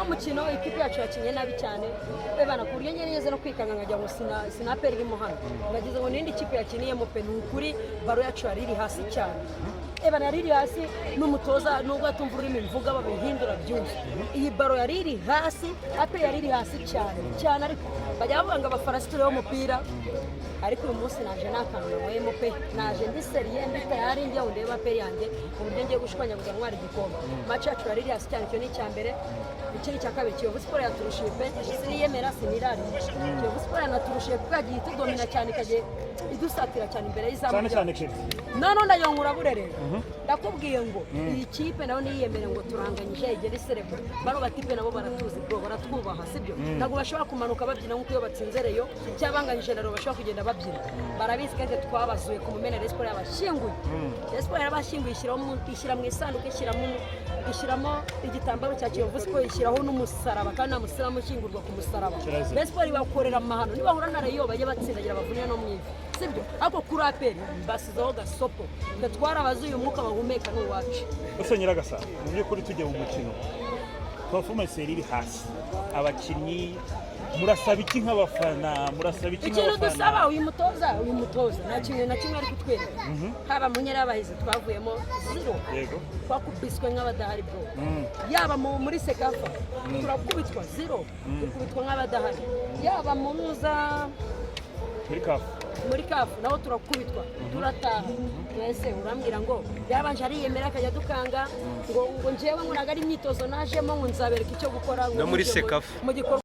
no mukino ikipe yacu yakinye nabi cyane bana ku buryo ngereze no kwikanga nkajya ngo sinaperi irimo hano nagize ngo nindi kipe yakiniyemo pe n'ukuri baro yacu yariri hasi cyane bana yariri hasi n'umutoza nubwo atumva ururimi mvuga babihindura byinshi iyi baro yariri hasi APR yariri hasi cyane ariko bajya bavuga ngo abafarasitire b'umupira ariko uyu munsi naje nakanura wemo pe naje ndi seriye ndi tayari njye ndeba APR yanjye ku buryo ngiye gushwanya kugira ntwari igikombe match yacu yariri hasi cyane cyo ni cyambere ikindi cya kabiri Kiyovu Sport yaturushije pe siri yemera sinirari Kiyovu Sport yanaturushije kukagiye tudomina cyane kagiye idusatira cyane imbere y'izamu cyane none ndayongura burere ndakubwiye ngo iyi kipe nayo niyemere ngo turanganyije igere serebo bano batipe nabo baratuzi bro baratwubaha sibyo ntabwo bashobora kumanuka babyina nkuko iyo batsinzereyo cyabanganyije naro bashobora kugenda babyina barabizi kandi twabazuye ku mumenere Sport yabashinguye Sport yarabashinguye ishyira mu isanduku ishyiramo igitambaro cya Kiyovu Sport ishyiraho n'umusaraba kandi namusaraba ushingurwa ku musaraba Sport bakorera amahano nibahura na Rayo bajye batsindagira bavunira no mwivi sibyo ako kuri APR basizaho gasopo ndatwara abazuye umwuka bahumeka n'uwacu ese nyiragasa mu by'ukuri tujye mu mukino performance iri hasi abakinnyi murasaba iki nk'abafana murasaba iki ikintu dusaba uyu mutoza nta kintu na kimwe ari kutwereka haba mu nyera y'abahizi twavuyemo 0 yego twakubiswe nk'abadahari bro yaba muri sekafa turakubitwa 0 tukubitwa nk'abadahari yaba mu muza muri kafu naho turakubitwa turataha twese urambwira ngo yabanje ariyemera akajya dukanga ngo njyewe ngo naga ari imyitozo najemo ngo nzabereka icyo gukora no muri sekafu mu gikorwa